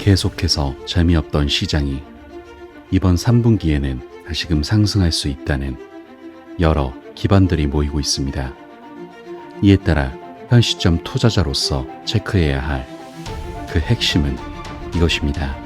계속해서 재미없던 시장이 이번 3분기에는 다시금 상승할 수 있다는 여러 기반들이 모이고 있습니다. 이에 따라 현 시점 투자자로서 체크해야 할 그 핵심은 이것입니다.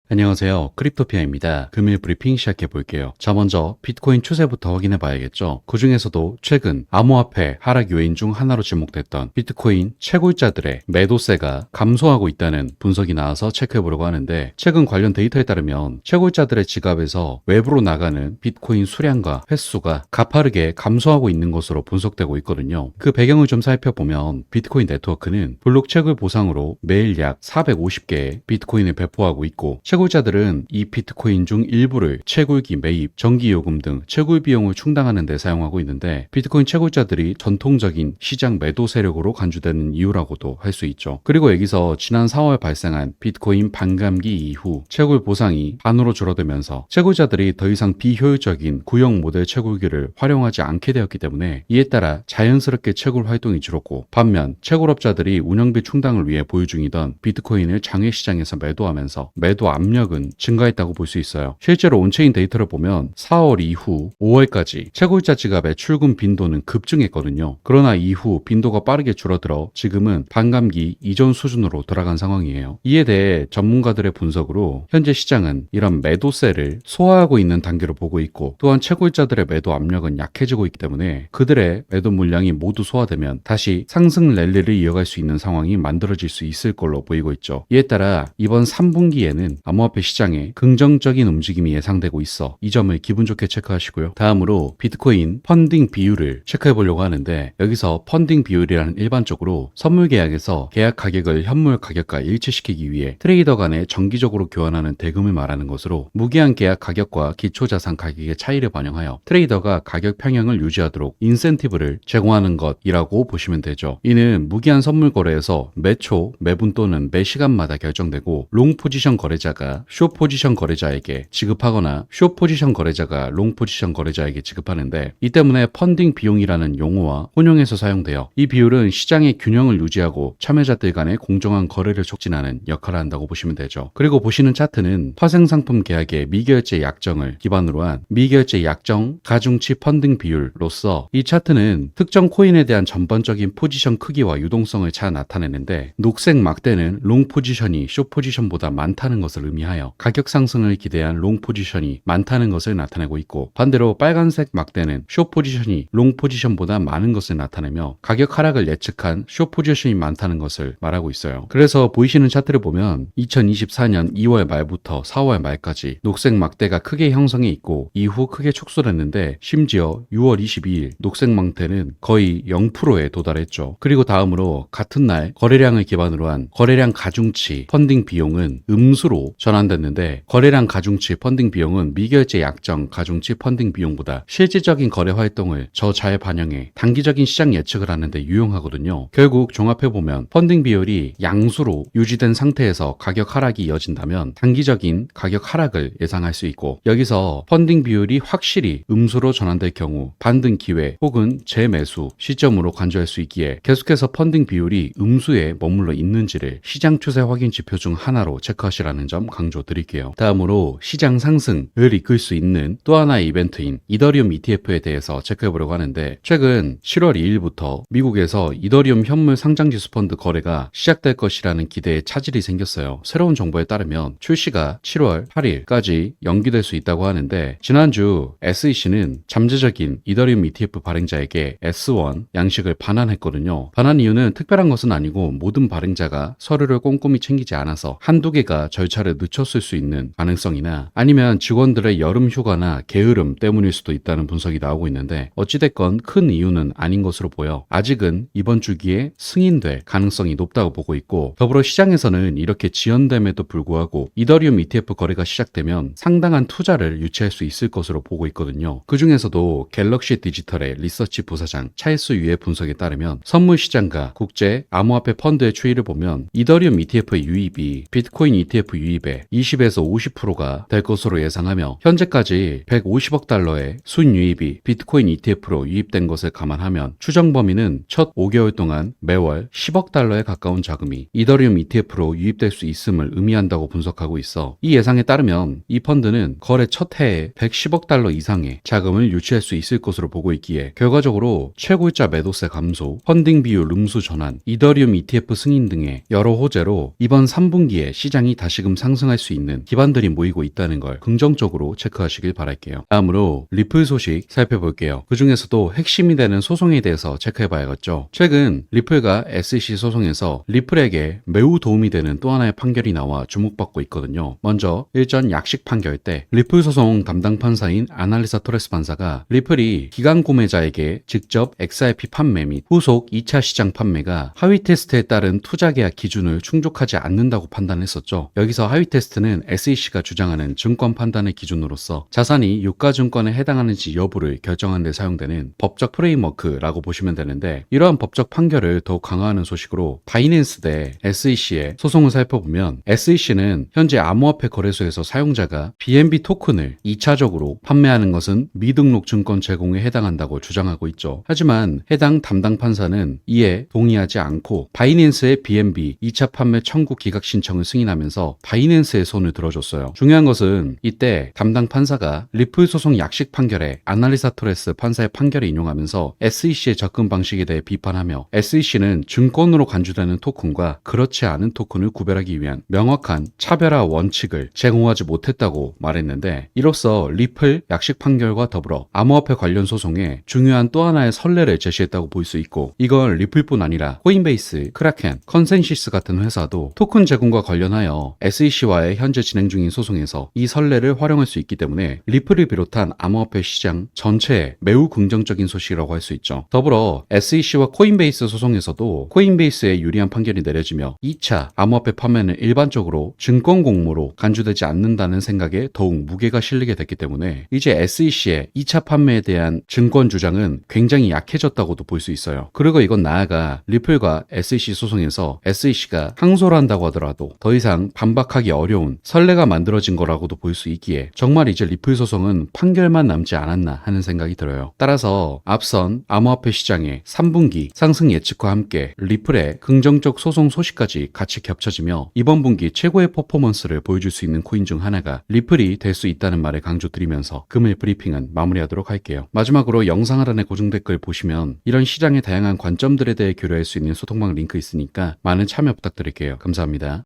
안녕하세요. 크립토피아입니다. 금일 브리핑 시작해 볼게요. 자, 먼저 비트코인 추세부터 확인해 봐야겠죠. 그 중에서도 최근 암호화폐 하락 요인 중 하나로 지목됐던 비트코인 채굴자들의 매도세가 감소하고 있다는 분석이 나와서 체크해 보려고 하는데, 최근 관련 데이터에 따르면 채굴자들의 지갑에서 외부로 나가는 비트코인 수량과 횟수가 가파르게 감소하고 있는 것으로 분석되고 있거든요. 그 배경을 좀 살펴보면 비트코인 네트워크는 블록 채굴 보상으로 매일 약 450개의 비트코인을 배포하고 있고, 채굴자들은 이 비트코인 중 일부를 채굴기 매입, 전기요금 등 채굴 비용을 충당하는 데 사용하고 있는데, 비트코인 채굴자들이 전통적인 시장 매도 세력으로 간주되는 이유라고도 할 수 있죠. 그리고 여기서 지난 4월 발생한 비트코인 반감기 이후 채굴 보상이 반으로 줄어들면서 채굴자들이 더 이상 비효율적인 구형 모델 채굴기를 활용하지 않게 되었기 때문에, 이에 따라 자연스럽게 채굴 활동이 줄었고, 반면 채굴업자들이 운영비 충당을 위해 보유 중이던 비트코인을 장외 시장에서 매도하면서 매도 압력은 증가했다고 볼 수 있어요. 실제로 온체인 데이터를 보면 4월 이후 5월까지 채굴자 지갑의 출금 빈도는 급증했거든요. 그러나 이후 빈도가 빠르게 줄어들어 지금은 반감기 이전 수준으로 돌아간 상황이에요. 이에 대해 전문가들의 분석으로 현재 시장은 이런 매도세를 소화하고 있는 단계로 보고 있고, 또한 채굴자들의 매도 압력은 약해지고 있기 때문에 그들의 매도 물량이 모두 소화되면 다시 상승 랠리를 이어갈 수 있는 상황이 만들어질 수 있을 걸로 보이고 있죠. 이에 따라 이번 3분기에는 암호화폐 시장에 긍정적인 움직임이 예상되고 있어 이 점을 기분 좋게 체크하시고요. 다음으로 비트코인 펀딩 비율을 체크해 보려고 하는데, 여기서 펀딩 비율이라는 일반적으로 선물 계약에서 계약 가격을 현물 가격과 일치시키기 위해 트레이더 간에 정기적으로 교환하는 대금을 말하는 것으로, 무기한 계약 가격과 기초자산 가격의 차이를 반영하여 트레이더가 가격 평형을 유지하도록 인센티브를 제공하는 것이라고 보시면 되죠. 이는 무기한 선물 거래에서 매초, 매분 또는 매시간마다 결정되고, 롱 포지션 거래자가 숏 포지션 거래자에게 지급하거나 숏 포지션 거래자가 롱 포지션 거래자에게 지급하는데, 이 때문에 펀딩 비용이라는 용어와 혼용해서 사용되어 이 비율은 시장의 균형을 유지하고 참여자들 간의 공정한 거래를 촉진하는 역할을 한다고 보시면 되죠. 그리고 보시는 차트는 파생상품 계약의 미결제 약정을 기반으로 한 미결제 약정 가중치 펀딩 비율로서, 이 차트는 특정 코인에 대한 전반적인 포지션 크기와 유동성을 잘 나타내는데, 녹색 막대는 롱 포지션이 숏 포지션보다 많다는 것을 의미하여 가격 상승을 기대한 롱 포지션이 많다는 것을 나타내고 있고, 반대로 빨간색 막대는 숏 포지션이 롱 포지션보다 많은 것을 나타내며 가격 하락을 예측한 숏 포지션이 많다는 것을 말하고 있어요. 그래서 보이시는 차트를 보면 2024년 2월 말부터 4월 말까지 녹색 막대가 크게 형성해 있고 이후 크게 축소됐는데, 심지어 6월 22일 녹색 막대는 거의 0%에 도달했죠. 그리고 다음으로 같은 날 거래량을 기반으로 한 거래량 가중치 펀딩 비용은 음수로 전환됐는데, 거래량 가중치 펀딩 비용은 미결제 약정 가중치 펀딩 비용보다 실질적인 거래 활동을 잘 반영해 단기적인 시장 예측을 하는데 유용하거든요. 결국 종합해보면 펀딩 비율이 양수로 유지된 상태에서 가격 하락이 이어진다면 단기적인 가격 하락을 예상할 수 있고, 여기서 펀딩 비율이 확실히 음수로 전환될 경우 반등 기회 혹은 재매수 시점으로 간주할 수 있기에, 계속해서 펀딩 비율이 음수에 머물러 있는지를 시장 추세 확인 지표 중 하나로 체크하시라는 점 강조드릴게요. 다음으로 시장 상승을 이끌 수 있는 또 하나의 이벤트인 이더리움 ETF에 대해서 체크해보려고 하는데, 최근 7월 2일부터 미국에서 이더리움 현물 상장지수 펀드 거래가 시작될 것이라는 기대에 차질이 생겼어요. 새로운 정보에 따르면 출시가 7월 8일까지 연기될 수 있다고 하는데, 지난주 SEC는 잠재적인 이더리움 ETF 발행자에게 S1 양식을 반환했거든요. 반환 이유는 특별한 것은 아니고, 모든 발행자가 서류를 꼼꼼히 챙기지 않아서 한두 개가 절차를 늦췄을 수 있는 가능성이나, 아니면 직원들의 여름 휴가나 게으름 때문일 수도 있다는 분석이 나오고 있는데, 어찌됐건 큰 이유는 아닌 것으로 보여 아직은 이번 주기에 승인될 가능성이 높다고 보고 있고, 더불어 시장에서는 이렇게 지연됨에도 불구하고 이더리움 ETF 거래가 시작되면 상당한 투자를 유치할 수 있을 것으로 보고 있거든요. 그 중에서도 갤럭시 디지털의 리서치 부사장 찰스 유의 분석에 따르면, 선물 시장과 국제 암호화폐 펀드의 추이를 보면 이더리움 ETF의 유입이 비트코인 ETF 유입에 유입의 20에서 50%가 될 것으로 예상하며 현재까지 150억 달러의 순유입이 비트코인 ETF로 유입된 것을 감안하면 추정 범위는 첫 5개월 동안 매월 10억 달러에 가까운 자금이 이더리움 ETF로 유입될 수 있음을 의미한다고 분석하고 있어 이 예상에 따르면 이 펀드는 거래 첫 해에 110억 달러 이상의 자금을 유치할 수 있을 것으로 보고 있기에 결과적으로 최고일자 매도세 감소, 펀딩 비율 음수 전환, 이더리움 ETF 승인 등의 여러 호재로 이번 3분기에 시장이 다시금 상승할 수 있는 기반들이 모이고 있다는 걸 긍정적으로 체크하시길 바랄게요. 다음으로 리플 소식 살펴볼게요. 그 중에서도 핵심이 되는 소송에 대해서 체크해봐야겠죠. 최근 리플과 SEC 소송에서 리플에게 매우 도움이 되는 또 하나의 판결이 나와 주목받고 있거든요. 먼저 일전 약식 판결 때 리플 소송 담당 판사인 아날리사 토레스 판사가 리플이 기관 구매자에게 직접 XRP 판매 및 후속 2차 시장 판매가 하위 테스트에 따른 투자 계약 기준을 충족하지 않는다고 판단했었죠. 여기서 하위 테스트는 SEC가 주장하는 증권 판단의 기준으로서 자산이 유가증권에 해당하는지 여부를 결정하는 데 사용되는 법적 프레임워크라고 보시면 되는데 이러한 법적 판결을 더욱 강화하는 소식으로 바이낸스 대 SEC의 소송을 살펴보면 SEC는 현재 암호화폐 거래소에서 사용자가 BNB 토큰을 2차적으로 판매하는 것은 미등록 증권 제공에 해당한다고 주장하고 있죠. 하지만 해당 담당 판사는 이에 동의하지 않고 바이낸스의 BNB 2차 판매 청구 기각 신청을 승인하면서 바이낸스의 손을 들어줬어요. 중요한 것은 이때 담당 판사가 리플 소송 약식 판결에 아날리사 토레스 판사의 판결을 인용하면서 SEC의 접근 방식에 대해 비판하며 SEC는 증권으로 간주되는 토큰과 그렇지 않은 토큰을 구별하기 위한 명확한 차별화 원칙을 제공하지 못했다고 말했는데 이로써 리플 약식 판결과 더불어 암호화폐 관련 소송에 중요한 또 하나의 선례를 제시했다고 볼 수 있고 이건 리플뿐 아니라 코인베이스, 크라켄, 컨센시스 같은 회사도 토큰 제공과 관련하여 SEC와의 현재 진행 중인 소송에서 이 선례를 활용할 수 있기 때문에 리플을 비롯한 암호화폐 시장 전체에 매우 긍정적인 소식이라고 할 수 있죠. 더불어 SEC와 코인베이스 소송에서도 코인베이스에 유리한 판결이 내려지며 2차 암호화폐 판매는 일반적으로 증권 공모로 간주되지 않는다는 생각에 더욱 무게가 실리게 됐기 때문에 이제 SEC의 2차 판매에 대한 증권 주장은 굉장히 약해졌다고도 볼 수 있어요. 그리고 이건 나아가 리플과 SEC 소송에서 SEC가 항소를 한다고 하더라도 더 이상 반박하기 어려운 선례가 만들어진 거라고도 볼 수 있기에 정말 이제 리플 소송은 판결만 남지 않았나 하는 생각이 들어요. 따라서 앞선 암호화폐 시장의 3분기 상승 예측과 함께 리플의 긍정적 소송 소식까지 같이 겹쳐지며 이번 분기 최고의 퍼포먼스를 보여줄 수 있는 코인 중 하나가 리플이 될 수 있다는 말을 강조드리면서 금일 브리핑은 마무리하도록 할게요. 마지막으로 영상 하단의 고정 댓글 보시면 이런 시장의 다양한 관점들에 대해 교류할 수 있는 소통방 링크 있으니까 많은 참여 부탁드릴게요. 감사합니다.